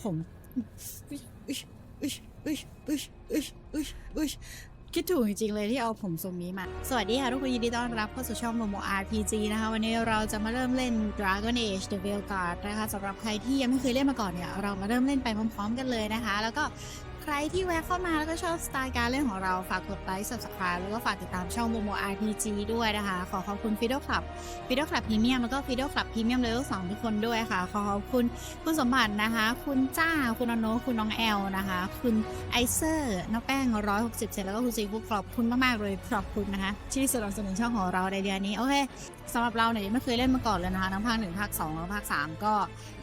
ผมคิดถูกจริงๆเลยที่เอาผมทรงนี้มาสวัสดีค่ะทุกคนยินดีต้อนรับเข้าสู่ช่องโมโม RPG นะคะวันนี้เราจะมาเริ่มเล่น Dragon Age The Veilguard นะคะสำหรับใครที่ยังไม่เคยเล่นมาก่อนเนี่ยเรามาเริ่มเล่นไปพร้อมๆกันเลยนะคะแล้วก็ใครที่แวะเข้ามาแล้วก็ชอบสไตล์การเล่นของเราฝากกดไลค์ Subscribe แล้วก็ฝากติดตามช่องโมโม RPG ด้วยนะคะขอขอบคุณ Fiddle Club Premium แล้วก็ Fiddle Club Premium Level 2ทุกคนด้วยค่ะขอขอบคุณคุณสมบัตินะคะคุณจ้าคุณอโนคุณน้องแอลนะคะคุณไอเซอร์น้องแป้ง160เซนแล้วก็คุณซีฟูขอบคุณมากๆเลยขอบคุณนะคะที่สนับสนุนช่องของเราในเดือนนี้โอเคสำหรับเราเนี่ยไม่เคยเล่นมาก่อนเลยนะคะทั้งภาค1ภาค2แล้วภาค3ก็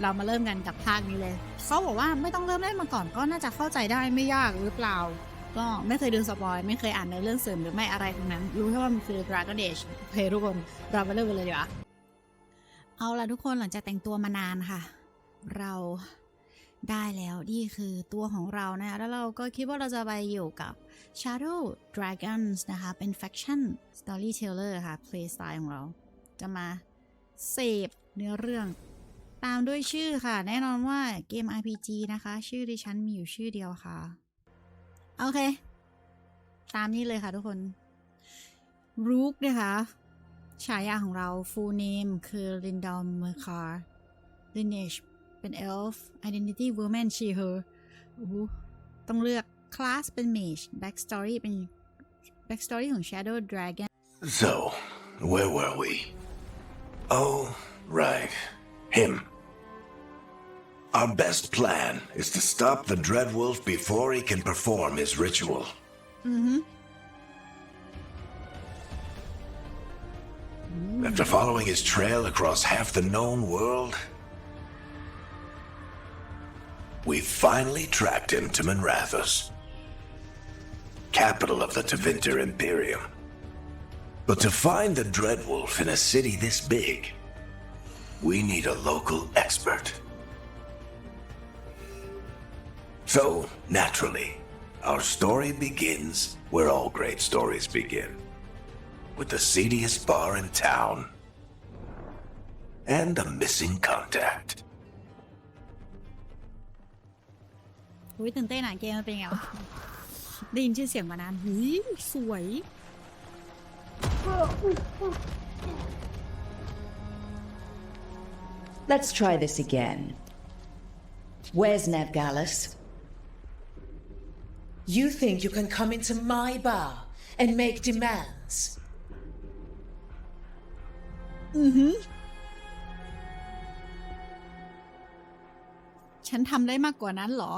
เรามาเริ่มกันกับภาคนี้เลยเขาบอกว่าไม่ต้องเริ่มเล่นมาก่อนก็น่าจะเข้าใจได้ไม่ยากหรือเปล่าก็ไม่เคยดูสปอยไม่เคยอ่านในเรื่องเสริมหรือไม่อะไรทั้งนั้นรู้แค่ว่ามันคือ Dragon Age โอเคทุกคนเรามาเริ่มกันเลยดีกว่าเอาล่ะทุกคนหลังจากแต่งตัวมานานค่ะเราได้แล้วนี่คือตัวของเรานะแล้วเราก็คิดว่าเราจะไปอยู่กับ Shadow Dragons นะคะเป็น Faction Storyteller ค่ะ Play Style ของเราจะมาเสพเนื้อเรื่องตามด้วยชื่อค่ะแน่นอนว่าเกม RPG นะคะชื่อดิฉันมีอยู่ชื่อเดียวค่ะโอเคตามนี้เลยค่ะทุกคน Rook นะคะฉายาของเรา Full Name คือ Linda Mercar Lineage เป็น Elf Identity Woman She Her ต้องเลือก Class เป็น Mage Backstory เป็น Backstory ของ Shadow Dragon So where were we? Oh, right. Him. Our best plan is to stop the Dreadwolf before he can perform his ritual. After following his trail across half the known world, we finally tracked him to Minrathous, capital of the Tevinter Imperium. But to find the Dreadwolf in a city this big, we need a local expert. So, naturally, our story begins where all great stories begin, with the seediest bar in town and a missing contact. ตื่นเต้นอ่ะเกมมันเป็นไงวะได้ยินชื่อเสียงมานานสวย Let's try this again. Where's Neve Gallus? You think you can come into my bar and make demands? ฉันทำได้มากกว่านั้นเหรอ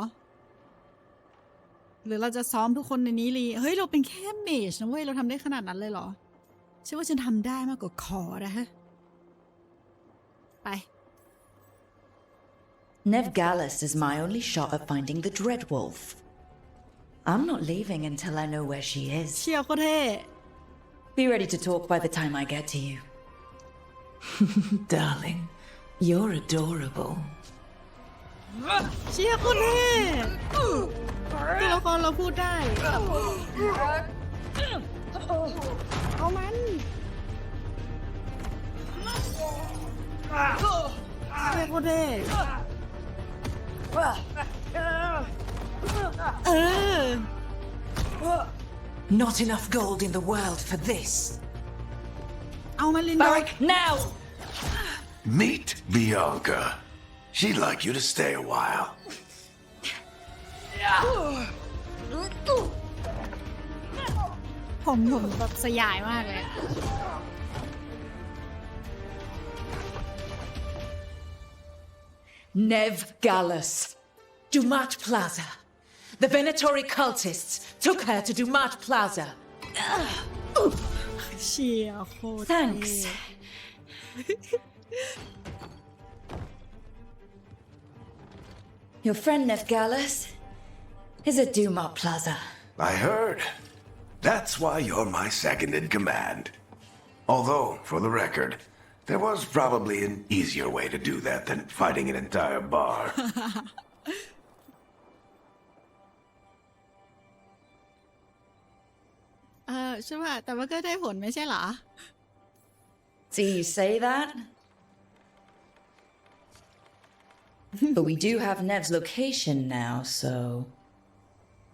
หรือเราจะซ้อมทุกคนในนี้เลยเฮ้ยเราเป็นแค่เมจนะเว้ยเราทำได้ขนาดนั้นเลยเหรอเชื่อว่าฉันทำได้มากกว่าคอนะฮะไป Neve Gallus is my only shot at finding the Dreadwolf. I'm not leaving until I know where she is. เชี่ยวโคตรเท่ Be ready to talk by the time I get to you. Darling, you're adorable. เชี่ยวโคตรเท่ตัวละครเราพูดได้เอามันเท่โคตรเท่Not enough gold in the world for this. เอามันลินดา Back now! Meet Bianca. She'd like you to stay a while. ผมแบบสยายมากเลย Neve Gallus. Dumat Plaza. The Venatori cultists took her to Dumat Plaza. เชี่ยโคตร Thanks. Your friend Neve Gallus is at Dumat Plaza. I heard. That's why you're my second in command. Although, for the record, there was probably an easier way to do that than fighting an entire bar. ใช่ป่ะแต่ว่าก็ได้ผลไม่ใช่เหรอ Do you say that? But we do have Nev's location now, so...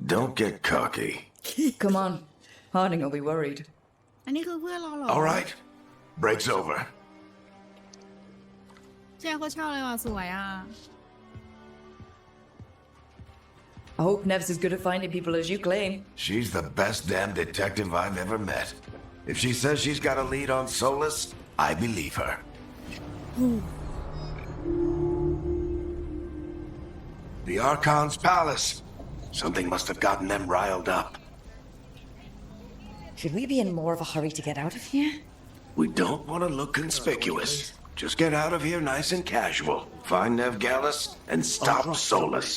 Don't get cocky. Come on. Harding will be worried. อันนี้คือเพื่อนเราเหรอ All right. Break's over. เจ้าก็ชอบเลยว่ะสวยอ่ะ I hope Nev's as good at finding people as you claim. She's the best damn detective I've ever met. If she says she's got a lead on Solas, I believe her. The Archon's palace. Something must have gotten them riled up. Should we be in more of a hurry to get out of here? We don't want to look conspicuous. Just get out of here nice and casual. Find Neve Gallus and stop Solas.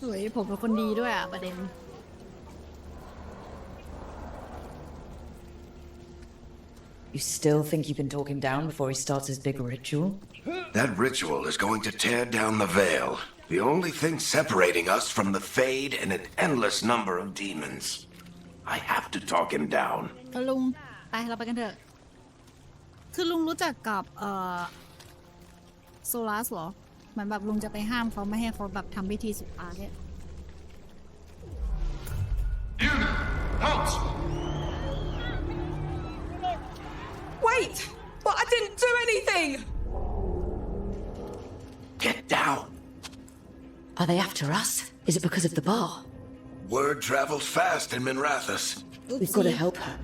สวยผมเป็นคนดีด้วยอ่ะประเด็น You still think you can talk him down before he starts his big ritual? That ritual is going to tear down the veil. The only thing separating us from the Fade and an endless number of demons. I have to talk him down. ก็ลุงไปเราไปกันเถอะคือลุงรู้จักกับโซลัสเหรอเหมือนแบบลุงจะไปห้ามเขาไม่ให้เขาแบบทำพิธีสุดท้ายเนี่ย Halt! Wait! But I didn't do anything! Get down. Are they after us? Is it because of the bar? Word travels fast in Minrathous. We've got to help her.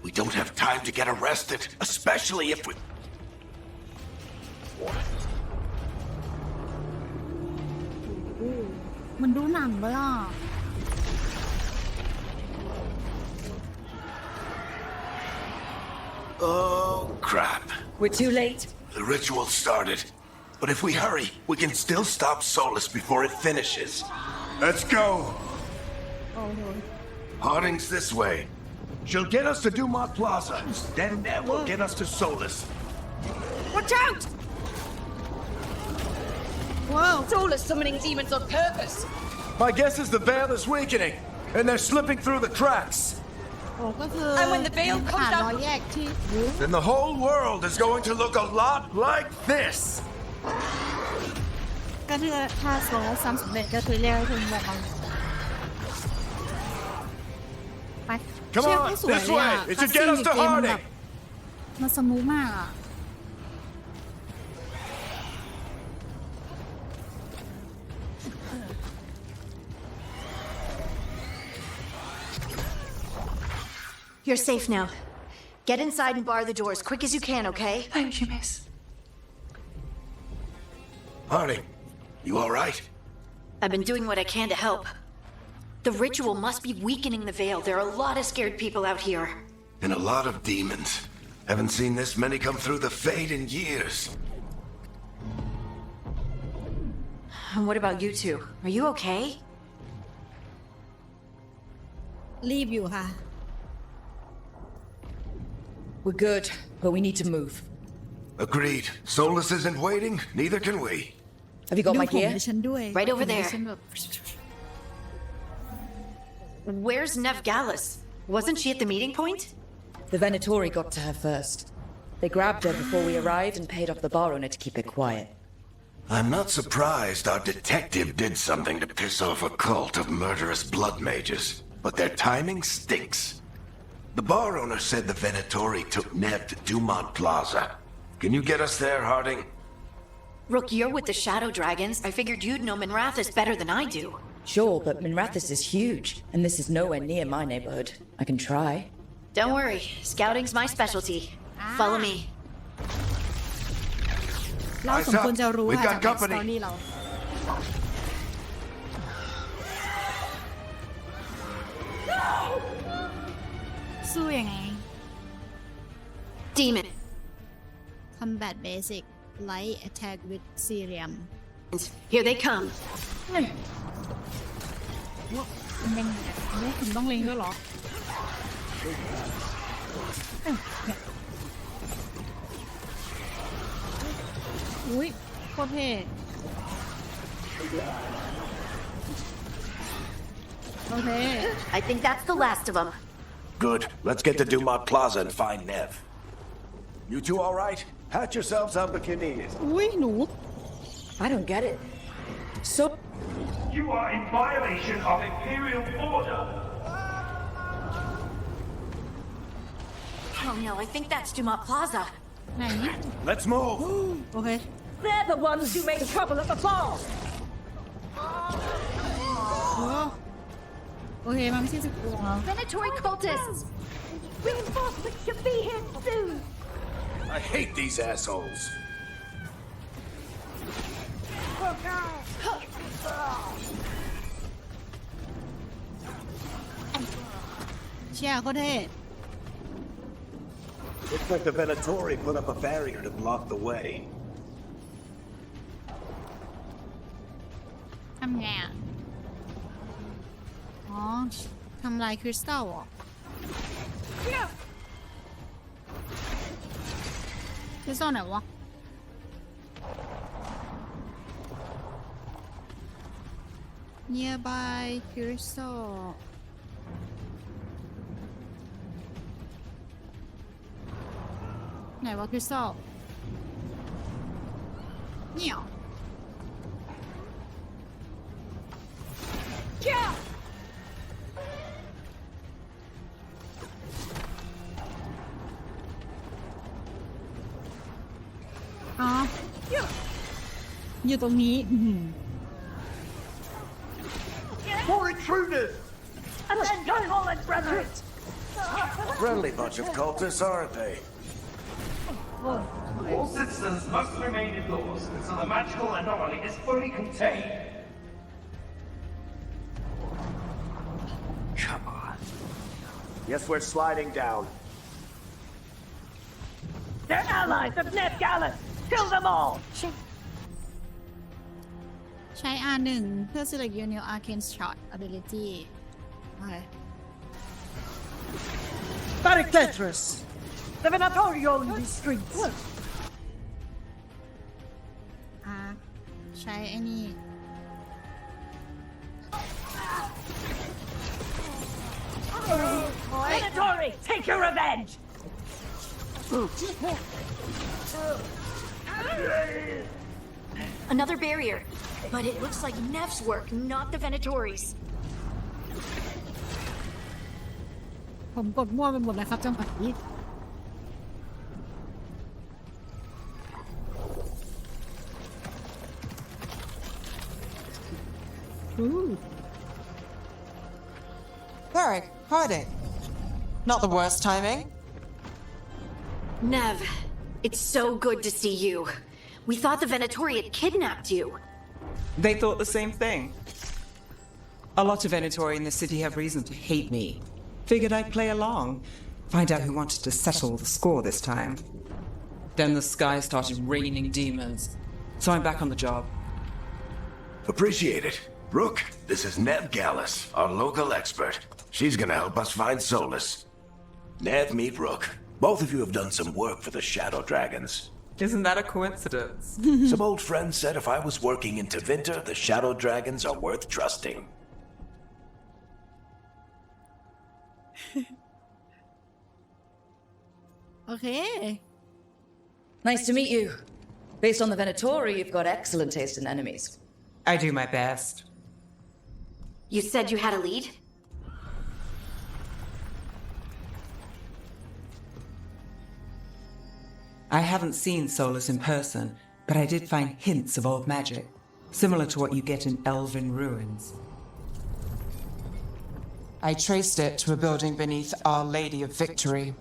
We don't have time to get arrested, especially if we... มันดูหนังเลยอ่ะ Oh, crap. We're too late. The ritual started. But if we hurry, we can still stop Solas before it finishes. Let's go. โอ้โห Harding's this way. She'll get us to Dumont Plaza. Then Neve will get us to Solas. Watch out! ว้าว Solas summoning demons on purpose. My guess is the veil is weakening, and they're slipping through the cracks. โอ้ก็คือ And when the veil comes ผ่าน down- รอยแยกที่ Then the whole world is going to look a lot like this. ก็คือถ้าโซลัสซ้ำสำเร็จก็คือเรียกว่าคือแบบไป Come เชือก on, ไม่สวย this เลยอ่ะ way. It should get us to เกมแบบ Harding. มันสมูทมากอ่ะ You're safe now. Get inside and bar the door as quick as you can, okay? Thank you, miss. Harding, you all right? I've been doing what I can to help. The ritual must be weakening the veil. There are a lot of scared people out here. And a lot of demons. Haven't seen this many come through the Fade in years. And what about you two? Are you okay? รีบอยู่ค่ะ We're good, but we need to move. Agreed. Solas isn't waiting, neither can we. Have you got ดู my ผม gear? ดิฉันด้วย Right over ผมดิ there. ฉันแบบ Where's Neve Gallus? Wasn't she at the meeting point? The Venatori got to her first. They grabbed her before we arrived and paid off the bar owner to keep it quiet. I'm not surprised our detective did something to piss off a cult of murderous blood mages, but their timing stinks. The bar owner said the Venatori took Neve to Dumont Plaza. Can you get us there, Harding? Rook, you're with the Shadow Dragons. I figured you'd know Minrathous better than I do. Sure, but Minrathous is huge, and this is nowhere near my neighborhood. I can try. Don't worry. Scouting's my specialty. Follow me. เราสมควรจะรู้ We've ค่ะ got จากแบ็กส company. ตอรี่เรา สู้ยังไง Demon. Combat Basic Light Attack with Serum Here they come. มันยังไม่ผมต้องเล็งด้วยเหรออุ้ยโคตรเท่โอเค I think that's the last of them. Good. Let's get to Dumont Plaza and find Neve. You two all right? Patch yourselves up if you need it. อุ้ยหนู I don't get it. So, You are in violation of Imperial order. Oh no, I think that's Dumont Plaza. ไหน Let's move. โอเค They're the ones who make trouble at the fall. โอเคมันไม่ใช่สิบตัว Venatory cultists! Reinforcements should be here soon. I hate these assholes. เชี่ยโคตรเท่ Looks like the Venatori put up a barrier to block the way. ทำไงอ่ะอ๋อทำลายคริสตัลเหรอคริสตัลไหนวะ nearby crystal ไหนวะคริสตัลเนี่ย อ๋ออยู่ตรงนี้ More intruders! And then join all and brethren. Friendly bunch of cultists, aren't they? All citizens must remain indoors until the magical anomaly is fully contained. Come on. Guess we're sliding down. They're allies of Neve Gallus. Kill them all. ใช้ R1 เพื่อ select your new arcane shot ability โอเค Barricators. The Venatori own these streets. R ใช้ไอ้นี่ Venatori, take your revenge. Another barrier. But it looks like Neve's work, not the Venatori's. ผมกดมั่วไปหมดเลยครับจังหวะนี้ Varric, hiding. Not the worst timing. Neve, it's so good to see you. We thought the Venatori had kidnapped you. They thought the same thing. A lot of Venatori in the city have reason to hate me. Figured I'd play along, find out who wanted to settle the score this time. Then the sky started raining demons, so I'm back on the job. Appreciate it. Rook, this is Neve Gallus, our local expert. She's gonna help us find Solas. Neve, meet Rook. Both of you have done some work for the Shadow Dragons. Isn't that a coincidence? Some old friends said if I was working in Tevinter, the Shadow Dragons are worth trusting. Okay. nice to meet you. Based on the Venatori, you've got excellent taste in enemies. I do my best. You said you had a lead? I haven't seen Solas in person, but I did find hints of old magic, similar to what you get in elven ruins. I traced it to a building beneath Our Lady of Victory.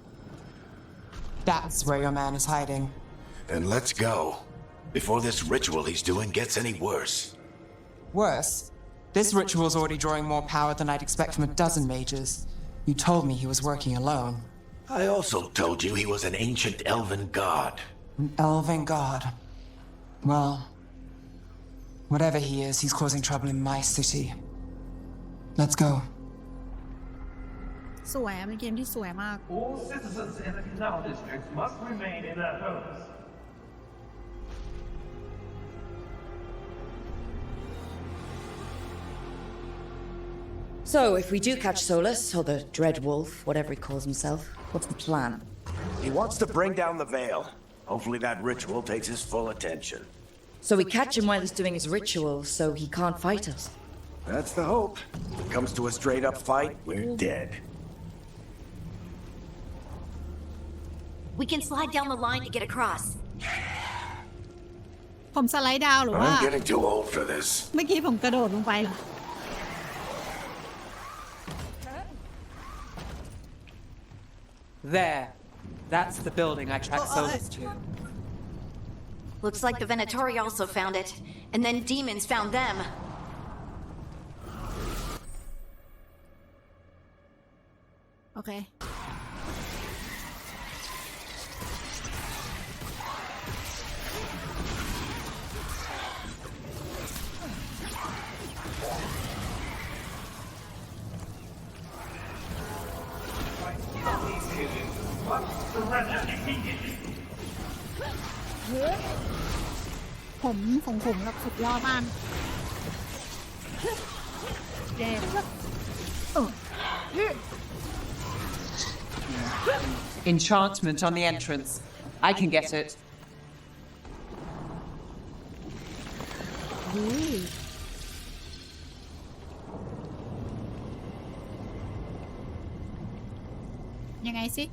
That's where your man is hiding. Then let's go. Before this ritual he's doing gets any worse. Worse, this ritual's already drawing more power than I'd expect from a dozen mages. You told me he was working alone. I also told you he was an ancient elven god. An elven god. Well, whatever he is, he's causing trouble in my city. Let's go. สวยเป็นเกมที่สวยมาก All citizens in the canal district must remain in their homes. So, if we do catch Solas, or the Dread Wolf, whatever he calls himself, what's the plan? He wants to bring down the veil. Hopefully that ritual takes his full attention. So we catch him while he's doing his ritual, so he can't fight us. That's the hope. If it comes to a straight-up fight, we're dead. We can slide down the line to get across. ผมสไลด์ดาวหรือว่า I'm getting too old for this. เมื่อกี้ผมกระโดดลงไปเหรอ There. That's the building I tracked Solas to. Looks like the Venatori also found it, and then demons found them. Okay. Surrender immediately. ผมของผมแบบสุดยอดมากแย่ Enchantment on the entrance. I can get it. ยังไงสิ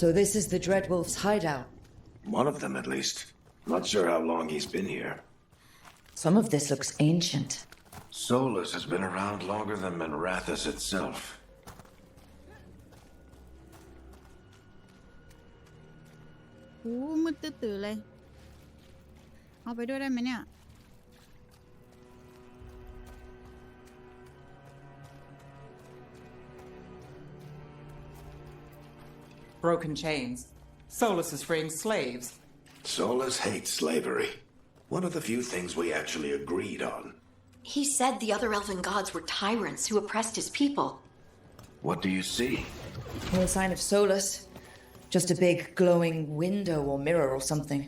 So this is the Dreadwolf's hideout. One of them, at least. Not sure how long he's been here. Some of this looks ancient. Solas has been around longer than Manrathus itself. โอ้มืดตื้อๆเลย เอาไปด้วยได้ไหมเนี่ย Broken chains. Solas is freeing slaves. Solas hates slavery. One of the few things we actually agreed on. He said the other elven gods were tyrants who oppressed his people. What do you see? No sign of Solas. Just a big glowing window or mirror or something.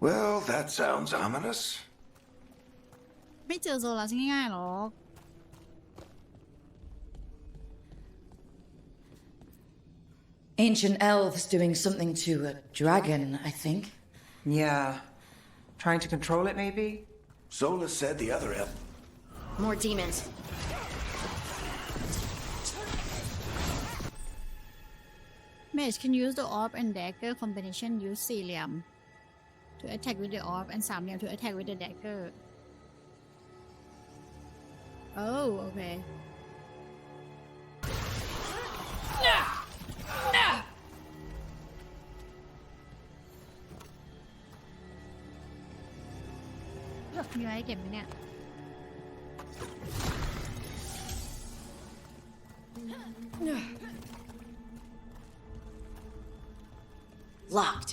Well, that sounds ominous. ไม่เจอโซลาร์ง่ายๆหรอก Ancient elves doing something to a dragon, I think. Yeah. Trying to control it, maybe? Solas said the other elf. More demons. Mage can use the orb and dagger combination. Use สี่เหลี่ยม to attack with the orb and สามเหลี่ยม to attack with the dagger. Oh, okay.มีอะไรให้เก็บไหมเนี่ย Locked.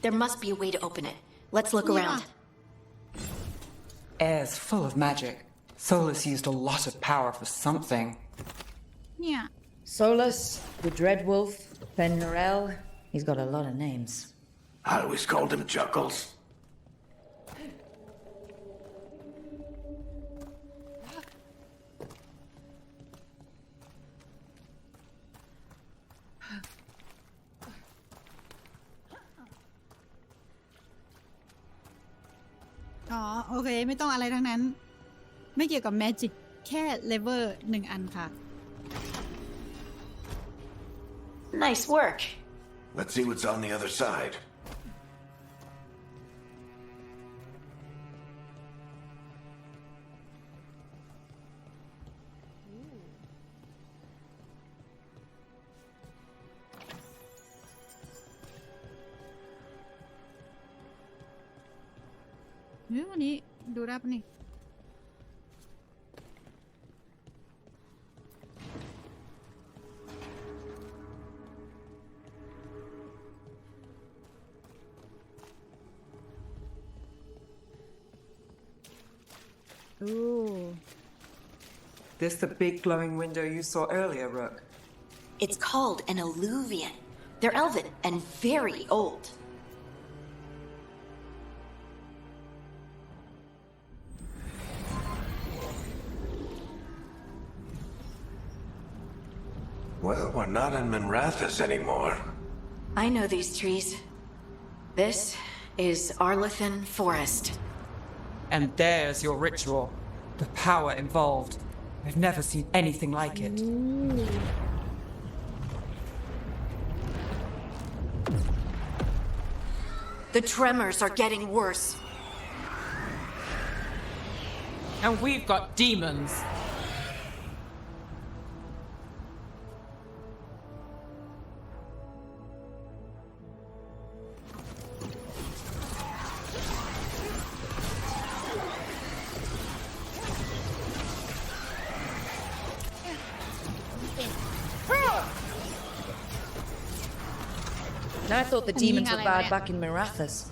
There must be a way to open it. Let's look around. Air's full of magic. Solas used a lot of power for something. เนี่ย Solas, the Dreadwolf, Ben Norel. He's got a lot of names. I always called him Chuckles. Oh, โอเค ไม่ต้องอะไรทั้งนั้น ไม่เกี่ยวกับแมจิกแค่เลเวล1 อันค่ะ Nice work. Let's see what's on the other side. Ooh, วันนี้ดูได้ปะนี่ Ooh. This the big glowing window you saw earlier, Rook? It's called an eluvian. They're elven and very old. Well, we're not in Minrathous anymore. I know these trees. This is Arlethan Forest. And there's your ritual. The power involved. I've never seen anything like it. The tremors are getting worse. And we've got demons. I thought the demons were bad back in Mirathas.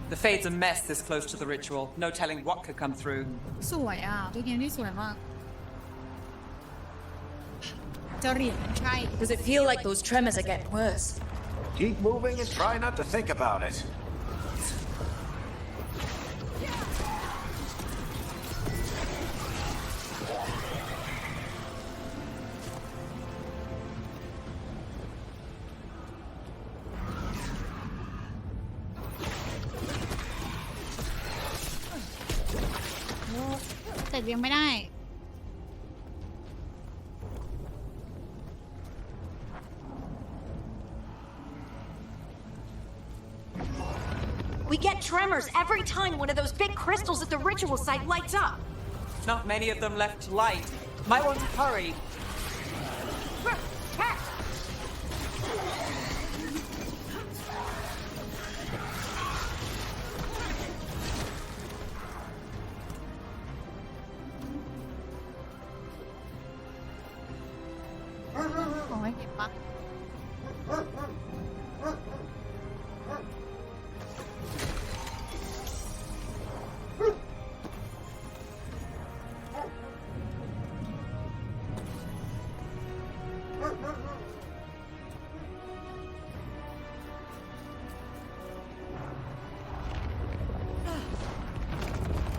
The Fade's a mess this close to the ritual. No telling what could come through. สวยอ่ะเป็นเกมที่สวยมากเจ้าเหรียญมันใช่ Does it feel like those tremors are getting worse? Keep moving and try not to think about it.แต่ยังไม่ได้ We get tremors every time one of those big crystals at the ritual site lights up. Not many of them left to light. Might want to hurry.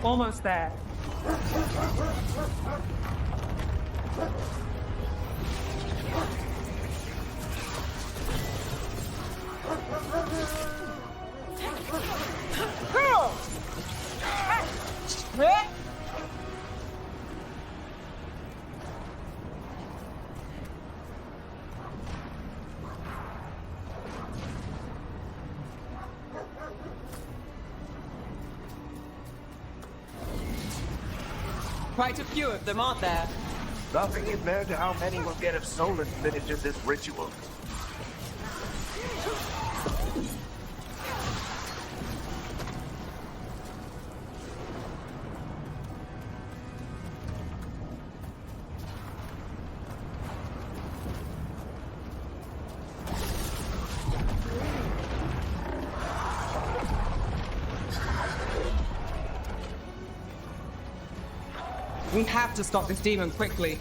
Almost there. Quite a few of them, aren't there? Nothing compared to how many will get if Solas finishes this ritual. We have to stop this demon quickly.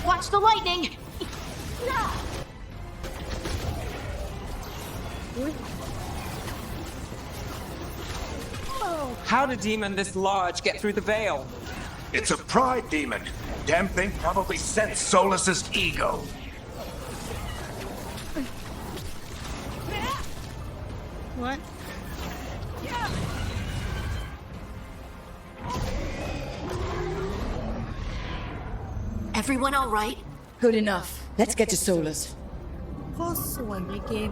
Watch the lightning! How did a demon this large get through the veil? It's a pride demon. Damn thing probably sensed Solas's ego. What? Everyone all right? Good enough. Let's get to Solas. โคตรสวยในเกม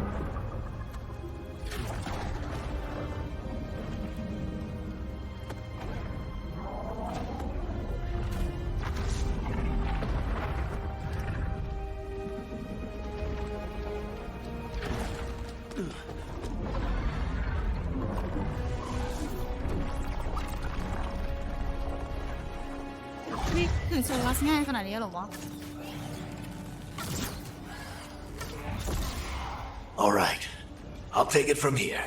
นี่ถึงโซลัสง่ายขนาดนี้เหรอวะ All right. I'll take it from here.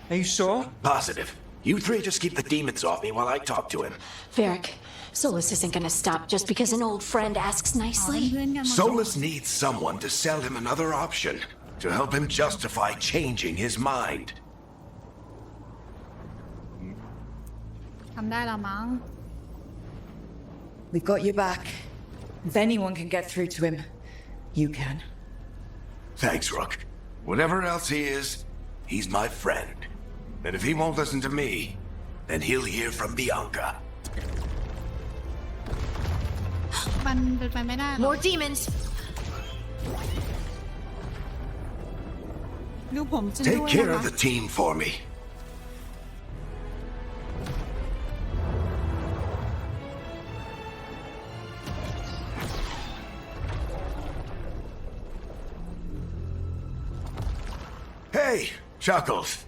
Are you sure? Positive. You three just keep the demons off me while I talk to him. Varric, Solas isn't gonna stop just because an old friend asks อ๋อเป็น nicely. เพื่อนกันมา Solas needs someone to sell him another option, to help him justify changing his mind. ทำได้ละมั้ง We've got your back. If anyone can get through to him, you can. Thanks, Rook. Whatever else he is, he's my friend. And if he won't listen to me, then he'll hear from Bianca. มันเป็นไปไม่ได้หรอก More demons! ดูผมจะด้ Take วย care นะ of คะ the team for me. Hey, Chuckles.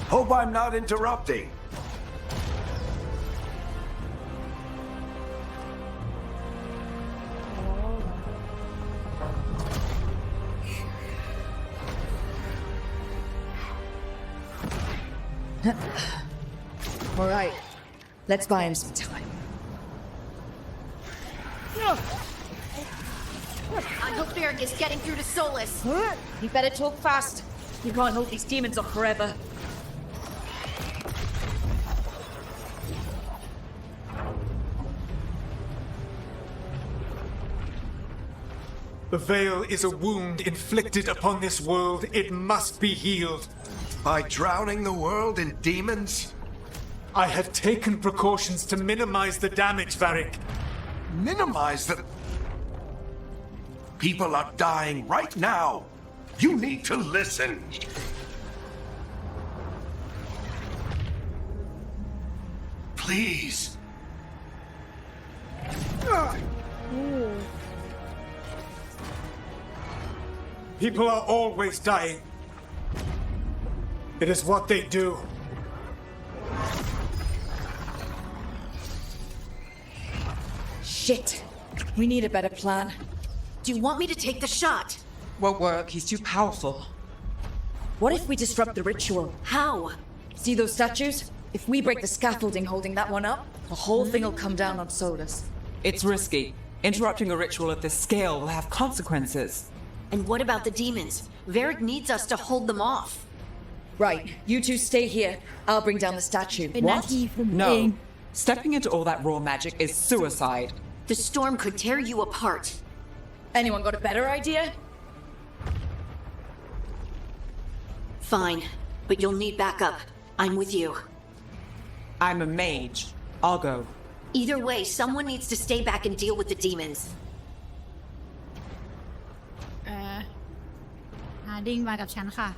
Hope I'm not interrupting. All right, let's buy him some time. I hope Varric is getting through to Solas. You better talk fast. You can't hold these demons off forever. The veil is a wound inflicted upon this world. It must be healed. By drowning the world in demons? I have taken precautions to minimize the damage, Varric. Minimize the... People are dying right now. You need to listen. Please. People are always dying. It is what they do. Shit. We need a better plan. Do you want me to take the shot? Won't work. He's too powerful. What if we disrupt the ritual? How? See those statues? If we break the scaffolding holding that one up, the whole thing will come down on Solas. It's risky. Interrupting a ritual of this scale will have consequences. And what about the demons? Varric needs us to hold them off. Right, you two stay here. I'll bring down the statue. เป็นหน้า What? ที่ผมเอง No. Stepping into all that raw magic is suicide. The storm could tear you apart. Anyone got a better idea? Fine, but you'll need backup. I'm with you. I'm a mage. I'll go. Either way, someone needs to stay back and deal with the demons. ฮาร์ดิงมากับฉันค่ะ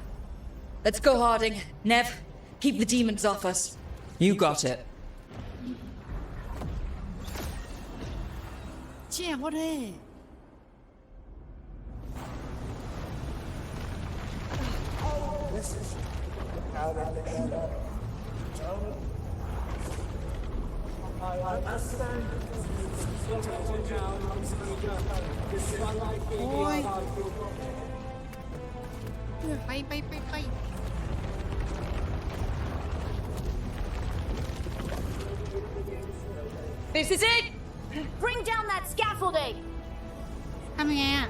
Let's go, Harding. Neve, keep the demons off us. You got it. เชี่ยโคตรเท่ โอ้ยไป This is it! Bring down that scaffolding! ทำยังไงอ่ะ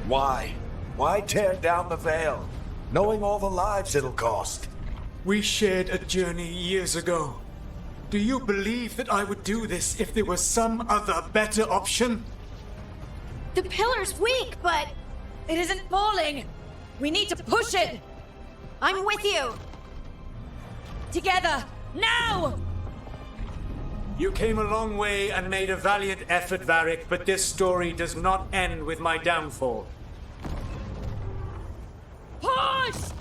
Why? Why tear down the veil, knowing all the lives it'll cost? We shared a journey years ago. Do you believe that I would do this if there was some other better option? The pillar's weak, but It isn't falling! We need to push it! I'm with you! Together! Now! You came a long way and made a valiant effort, Varric, but this story does not end with my downfall. Push!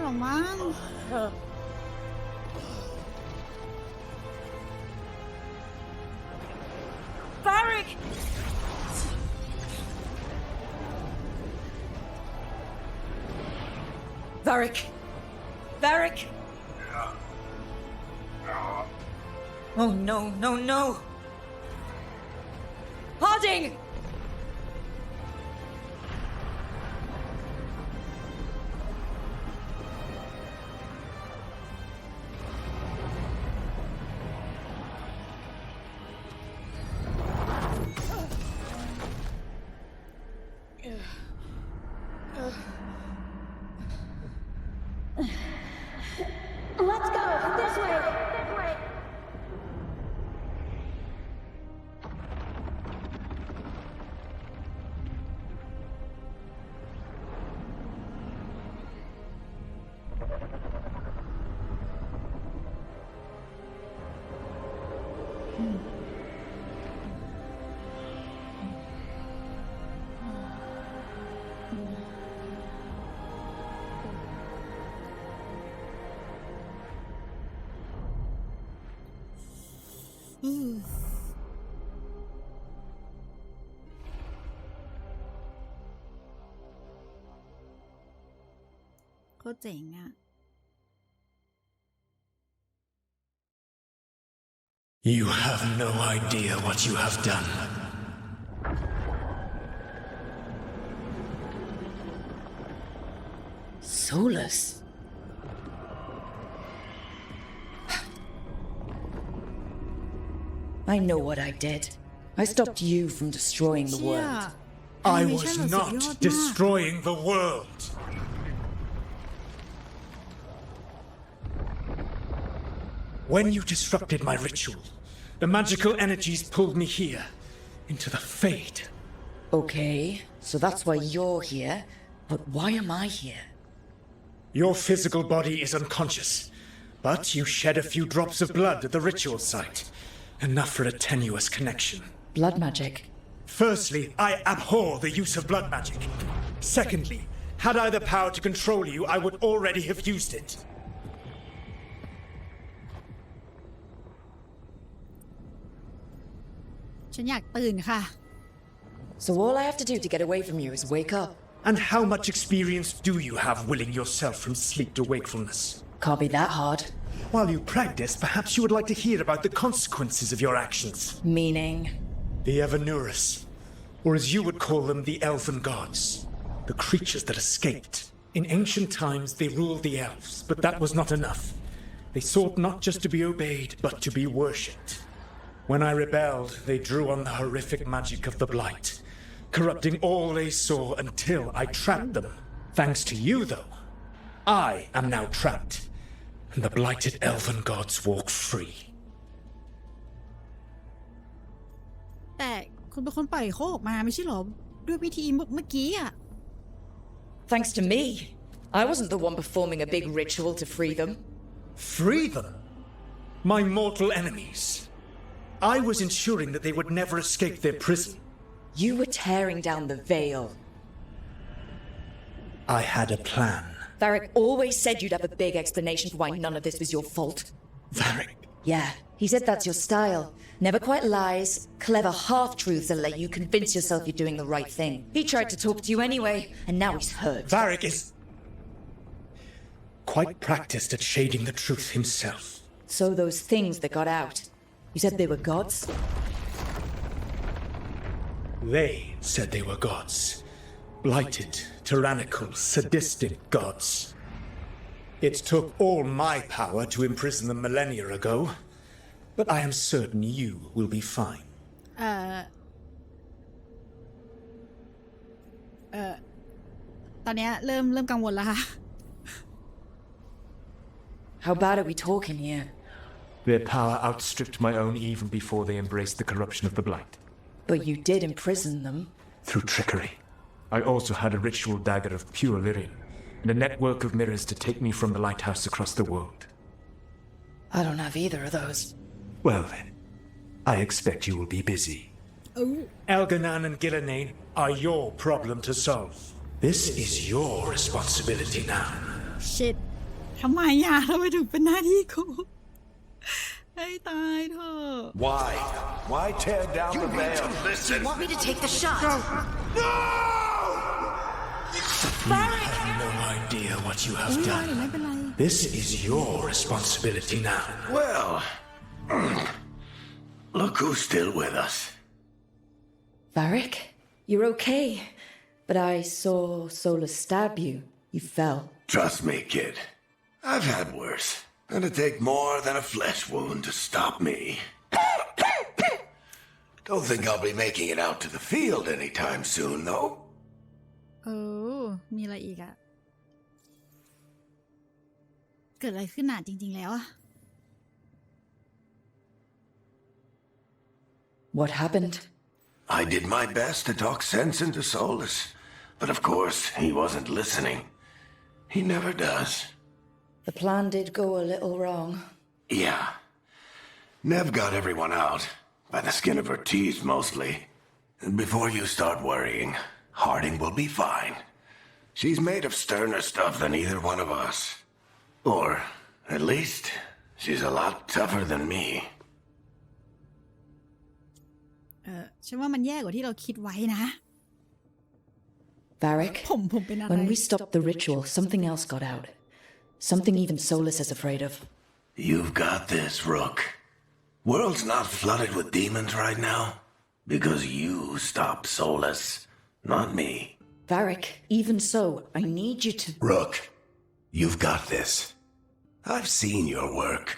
หรอมั้ง Varric! Varric! Varric! Oh no, no, no! Harding! Let's go! This way! This way! Mm. โคตรเจ๋งอะ You have no idea what you have done. Solas. I know what I did. I stopped you from destroying the world. I was not destroying the world. When you disrupted my ritual, the magical energies pulled me here, into the Fade. Okay, so that's why you're here, but why am I here? Your physical body is unconscious, but you shed a few drops of blood at the ritual site. Enough for a tenuous connection. Blood magic? Firstly, I abhor the use of blood magic. Secondly, had I the power to control you, I would already have used it. ฉันอยากตื่นค่ะ So all I have to do to get away from you is wake up. And how much experience do you have willing yourself from sleep to wakefulness? Can't be that hard. While you practice, perhaps you would like to hear about the consequences of your actions. Meaning? The Evanuris, or as you would call them, the elven gods. The creatures that escaped. In ancient times, they ruled the elves, but that was not enough. They sought not just to be obeyed, but to be worshipped. When I rebelled, they drew on the horrific magic of the Blight, corrupting all they saw until I trapped them. Thanks to you, though, I am now trapped, and the blighted elven gods walk free. แต่คุณเป็นคนปล่อยเขาออกมาไม่ใช่หรอด้วยวิธีเมื่อกี้อะ Thanks to me. I wasn't the one performing a big ritual to free them. Free them? My mortal enemies. I was ensuring that they would never escape their prison. You were tearing down the veil. I had a plan. Varric always said you'd have a big explanation for why none of this was your fault. Varric? Yeah, he said that's your style. Never quite lies, clever half-truths that let you convince yourself you're doing the right thing. He tried to talk to you anyway, and now he's hurt. Varric is quite practiced at shading the truth himself. So those things that got out, you said they were gods? They said they were gods. Blighted, tyrannical, sadistic gods. It took all my power to imprison them millennia ago, but I am certain you will be fine. ตอนนี้เริ่มกังวลแล้วค่ะ How bad are we talking here? Their power outstripped my own even before they embraced the corruption of the Blight. But you did imprison them. Through trickery. I also had a ritual dagger of pure lyrium, and a network of mirrors to take me from the lighthouse across the world. I don't have either of those. Well then, I expect you will be busy. Elganan and Gillenane are your problem to solve. This is your responsibility now. Shit ทำไมอ่ะทำไมถึงเป็นหน้าที่กูให้ตายเถอะ Why? Why tear down the veil? Do you want me to take the shot? No! You have no idea what you have ไม่ done. เป็นไร This is your responsibility now. Well, look who's still with us. Varric, you're okay. But I saw Solas stab you. You fell. Trust me, kid. I've had worse. It'd take more than a flesh wound to stop me. Don't think I'll be making it out to the field anytime soon, though. มีอะไรอีกอะเกิดอะไรขึ้นน่ะจริงๆแล้วอะ What happened? I did my best to talk sense into Solas, but of course he wasn't listening. He never does. The plan did go a little wrong. Yeah. Neve got everyone out, by the skin of her teeth mostly. And before you start worrying, Harding will be fine. She's made of sterner stuff than either one of us. Or, at least, she's a lot tougher than me. ฉันว่ามันแย่กว่าที่เราคิดไว้นะ Varric, ผมเป็นอะไร when we stopped the ritual, something else got out. Something even Solas is afraid of. You've got this, Rook. World's not flooded with demons right now. Because you stopped Solas, not me. Varric, even so, I need you to... Rook, you've got this. I've seen your work.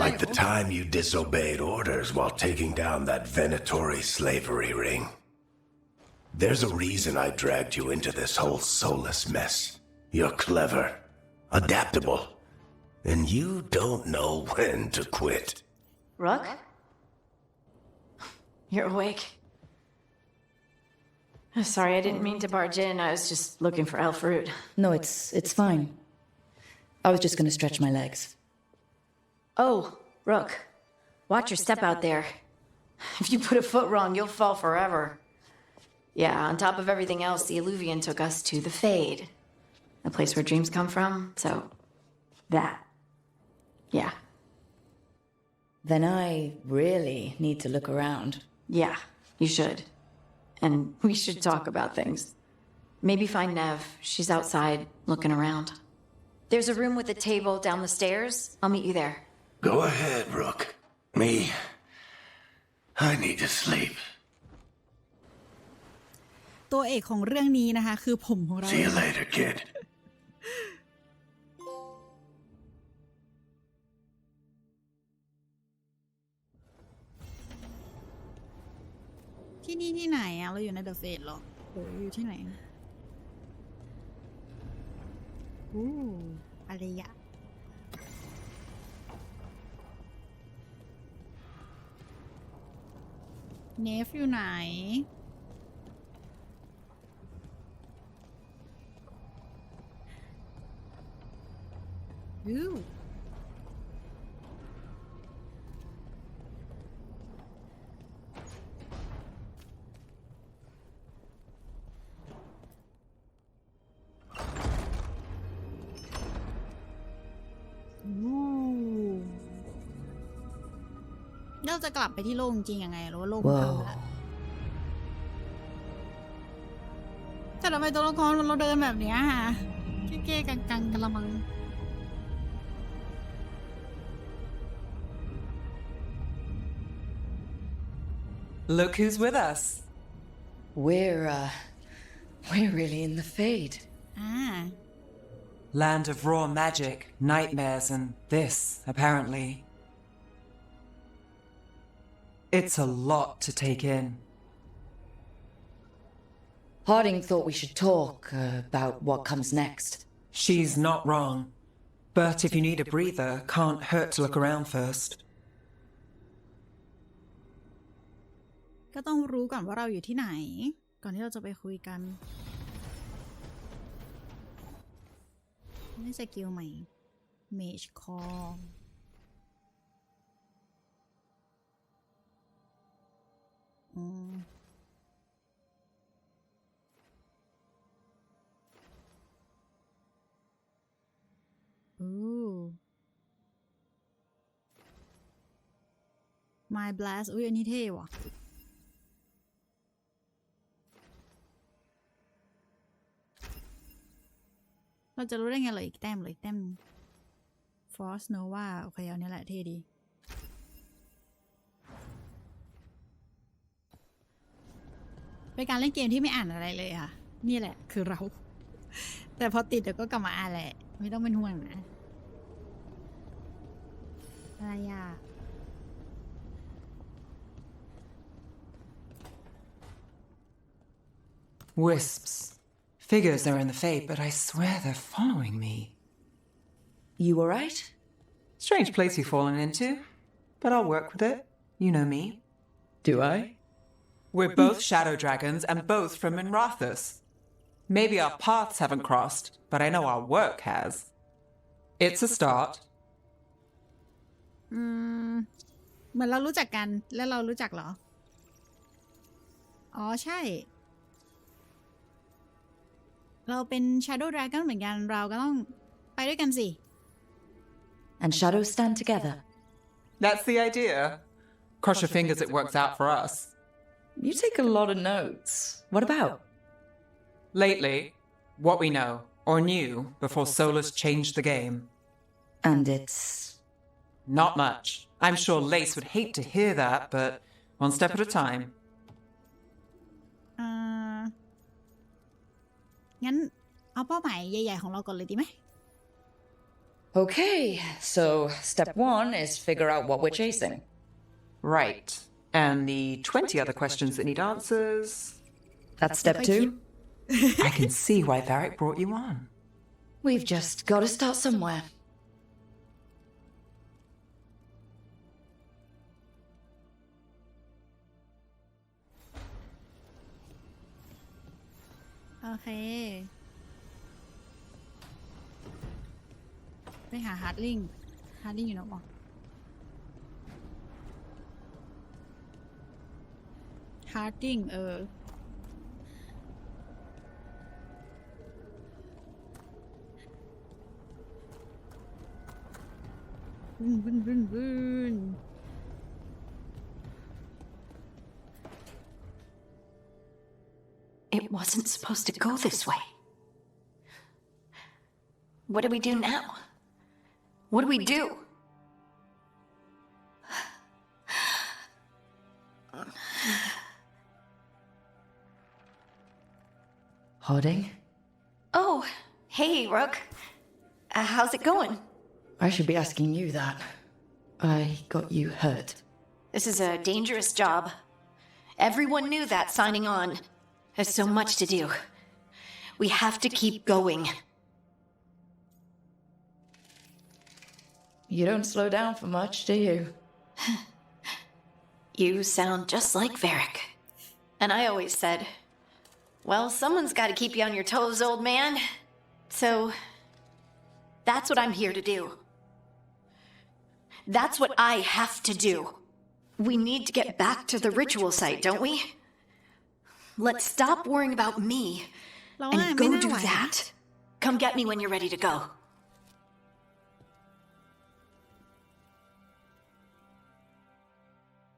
Like the time you disobeyed orders while taking down that Venatori slavery ring. There's a reason I dragged you into this whole Solas mess. You're clever, adaptable, and you don't know when to quit. Rook? You're awake. Sorry, I didn't mean to barge in. I was just looking for elf fruit. No, it's fine. I was just gonna stretch my legs. Oh, Rook. Watch your step out there. If you put a foot wrong, you'll fall forever. Yeah, on top of everything else, the eluvian took us to the Fade. The place where dreams come from, so... that. Yeah. Then I really need to look around. Yeah, you should. And we should talk about things. Maybe find Neve. She's outside, looking around. There's a room with a table down the stairs. I'll meet you there. Go ahead, Rook. Me, I need to sleep. ตัวเอกของเรื่องนี้นะคะคือผมของเรา See you later, kid. ที่นี่ที่ไหนอะเราอยู่ในเดอะเฟสหรอโหอยู่ที่ไหนอะไรอะเนฟอยู่ไหนเราจะกลับไปที่โลกจริงยังไงหรือว่าโลกมันพังแล้วแต่ทำไมตัวละครมันเราเดินแบบนี้ฮะเก้ๆกังๆกันละมัง Look who's with us. We're really in the Fade. Land of raw magic, nightmares, and this, apparently. It's a lot to take in. Harding thought we should talk about what comes next. She's not wrong. But if you need a breather, can't hurt to look around first. ก็ต้องรู้ก่อนว่าเราอยู่ที่ไหนก่อนที่เราจะไปคุยกันนี่สกิลใหม่ Mage Call อู้ My Blast อุ้ยอันนี้เท่ว่ะเราจะรู้ได้ไงเลยอีกแต้มFrost Nova โอเคเอานี้แหละเท่ดีเป็นการเล่นเกมที่ไม่อ่านอะไรเลยค่ะนี่แหละคือเราแต่พอติดเดี๋ยวก็กลับมาอ่านแหละไม่ต้องเป็นห่วงนะอะไรอ่ะWisps. Figures they're in the Fade, but I swear they're following me. You alright? Strange place you've fallen into, but I'll work with it. You know me. Do I? We're both shadow dragons and both from Minrathous. Maybe our paths haven't crossed, but I know our work has. It's a start. เหมือนเรารู้จักกันแล้วเรารู้จักเหรออ๋อใช่เราเป็น Shadow Dragon เหมือนกันเราก็ต้องไปด้วยกันสิ And shadows stand together. That's the idea. Cross your fingers it works out for us. You take a lot of notes. What about? Lately, what we know, or knew, before Solas changed the game. And it's... Not much. I'm sure Lace would hate to hear that, but one step at a time. งั้นเอาเป้าหมายใหญ่ๆของเราก่อนเลยดีไหม Okay, so step 1 is figure out what we're chasing. Right. And the 20 other questions that need answers... That's step 2. I can see why Varric brought you on. We've just got to start somewhere. Okay. ไปหาฮาร์ดลิงอยู่ไหนวะฮาร์ดลิงบึ้น It wasn't supposed to go this way. What do we do now? What do we do? Harding? Oh, hey, Rook. How's it going? I should be asking you that. I got you hurt. This is a dangerous job. Everyone knew that signing on. There's so much to do. We have to keep going. You don't slow down for much, do you? You sound just like Varric. And I always said, well, someone's got to keep you on your toes, old man. So, that's what I'm here to do. That's what I have to do. We need to get back to the ritual site, don't we? Let's stop worrying about me and go do that. Come get me when you're ready to go.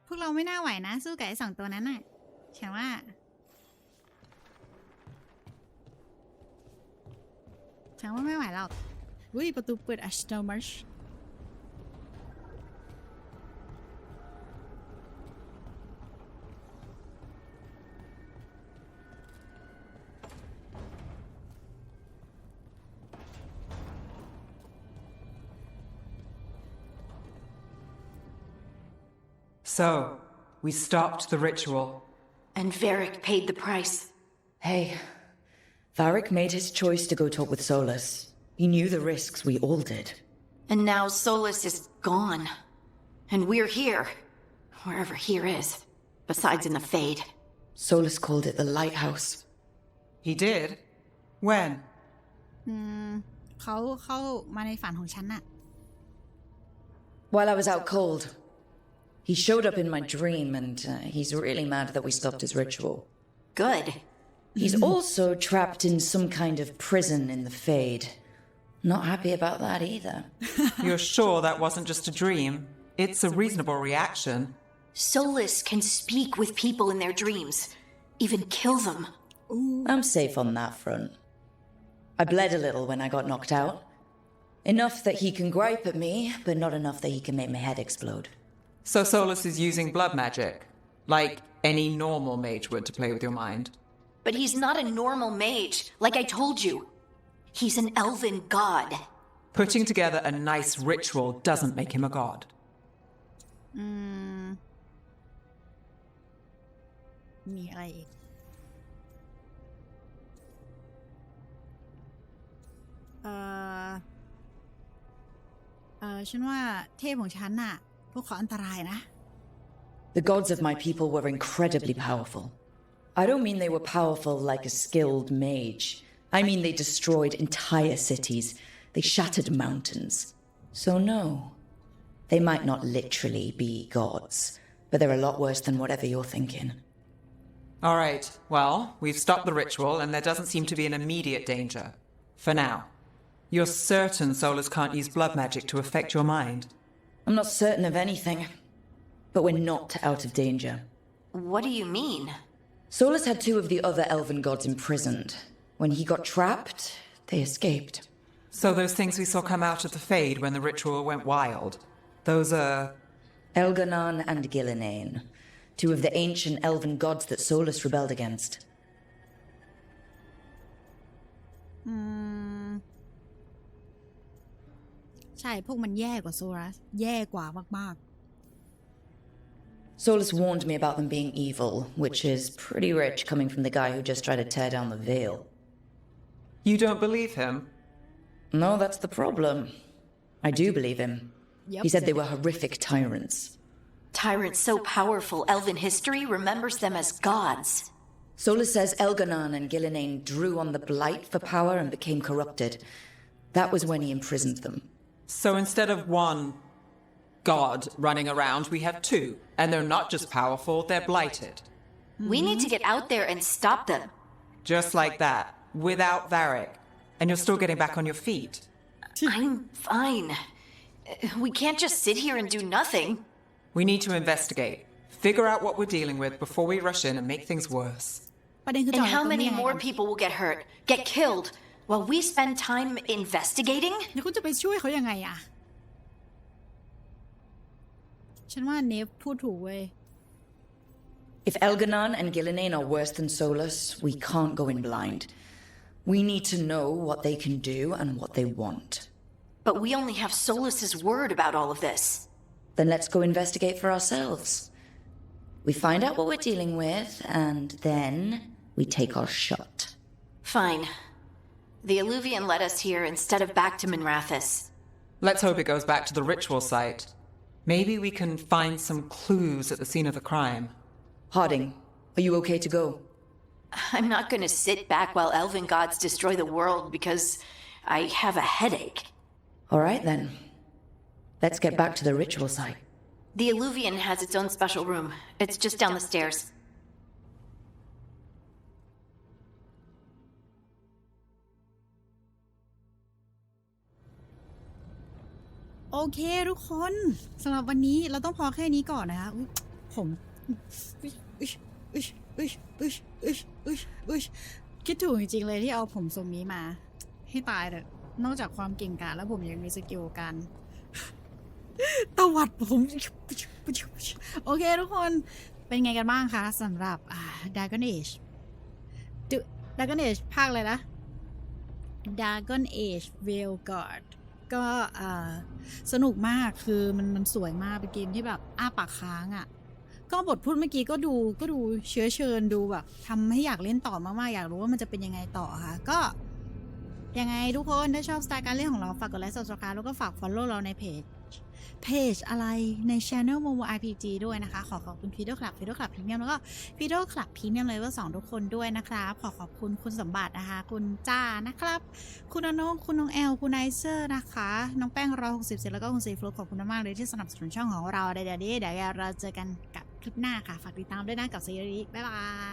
พวกเราไม่น่าไหวนะสู้กับไอ้2ตัวนั้นน่ะฉันว่าไม่ไหวหรอกอุ้ยประตูเปิดอัตโนมัติ So, we stopped the ritual. And Varric paid the price. Hey, Varric made his choice to go talk with Solas. He knew the risks, we all did. And now Solas is gone. And we're here. Wherever here is. Besides in the Fade. Solas called it the lighthouse. He did? When? เขาเข้ามาในฝันของฉันน่ะ While I was out cold. He showed up in my dream, and he's really mad that we stopped his ritual. Good. He's also trapped in some kind of prison in the Fade. Not happy about that either. You're sure that wasn't just a dream? It's a reasonable reaction. Solas can speak with people in their dreams, even kill them. I'm safe on that front. I bled a little when I got knocked out. Enough that he can gripe at me, but not enough that he can make my head explode. So Solas is using blood magic, like any normal mage would to play with your mind. But he's not a normal mage, like I told you. He's an elven god. Putting together a nice ritual doesn't make him a god. มีอะไรอีกฉันว่าเทพของฉันน่ะพวกเขาอันตรายนะ The gods of my people were incredibly powerful. I don't mean they were powerful like a skilled mage. I mean they destroyed entire cities. They shattered mountains. So no, they might not literally be gods, but they're a lot worse than whatever you're thinking. All right, well, we've stopped the ritual and there doesn't seem to be an immediate danger. For now. You're certain Solas can't use blood magic to affect your mind? I'm not certain of anything, but we're not out of danger. What do you mean? Solas had two of the other elven gods imprisoned. When he got trapped, they escaped. So those things we saw come out of the Fade when the ritual went wild, those are... Elganon and Gillinane, two of the ancient elven gods that Solas rebelled against. ใช่พวกมันแย่กว่าโซลัสแย่กว่ามาก Solas warned me about them being evil, which is pretty rich coming from the guy who just tried to tear down the veil. You don't believe him? No, that's the problem. I do believe him. Yep. He said they were horrific tyrants. Tyrants so powerful, elven history remembers them as gods. Solas says Elganon and Gillinane drew on the blight for power and became corrupted. That was when he imprisoned them. So instead of one god running around, we have two. And they're not just powerful, they're blighted. We need to get out there and stop them. Just like that, without Varric. And you're still getting back on your feet. I'm fine. We can't just sit here and do nothing. We need to investigate. Figure out what we're dealing with before we rush in and make things worse. ประเด็นคือ And จอด how ตรง many นี้ยังไง more กัน people will get hurt, get killed, while we spend time investigating? แล้วคุณจะไปช่วยเขายังไงอะฉันว่าเนฟพูดถูกเว้ย If Elganon and Gillinane are worse than Solas, we can't go in blind. We need to know what they can do and what they want. But we only have Solas's word about all of this. Then let's go investigate for ourselves. We find out what we're dealing with, and then we take our shot. Fine. The eluvian led us here instead of back to Minrathous. Let's hope it goes back to the ritual site. Maybe we can find some clues at the scene of the crime. Harding, are you okay to go? I'm not going to sit back while elven gods destroy the world because I have a headache. All right, then. Let's get back to the ritual site. The eluvian has its own special room. It's just down the stairs. โอเคทุกคนสำหรับวันนี้เราต้องพอแค่นี้ก่อนนะคะผมคิดถูกจริงๆเลยที่เอาผมทรงนี้มาให้ตายเถอะนอกจากความเก่งกาจแล้วผมยังมีสกิลการตวัดผมโอเคทุกคนเป็นไงกันบ้างคะสำหรับDragon Age Dragon Age ภาคอะไรนะ Dragon Age Veilguard ก็สนุกมากคือมันสวยมากเป็นเกมที่แบบอ้าปากค้างอ่ะก็บทพูดเมื่อกี้ก็ดูเชื้อเชิญดูแบบทำให้อยากเล่นต่อมากๆอยากรู้ว่ามันจะเป็นยังไงต่อค่ะก็ยังไงทุกคนถ้าชอบสไตล์การเล่นของเราฝากกดไลค์ Subscribe แล้วก็ฝาก follow เราในเพจอะไรใน Channel Momo RPG ด้วยนะคะขอบคุณ Video Club Premium แล้วก็ Video Club Premium Level 2ทุกคนด้วยนะครับขอบคุณคุณสมบัตินะคะคุณจ้านะครับคุณอนงคุณน้องแอลคุณไนเซอร์นะคะน้องแป้ง160เสร็จแล้วก็คุณซีฟลุกขอบคุณมากเลยที่สนับสนุนช่องของเราเดี๋ยวเราเจอกันกับคลิปหน้าค่ะฝากติดตามด้วยนะกับซีรีส์บ๊ายบาย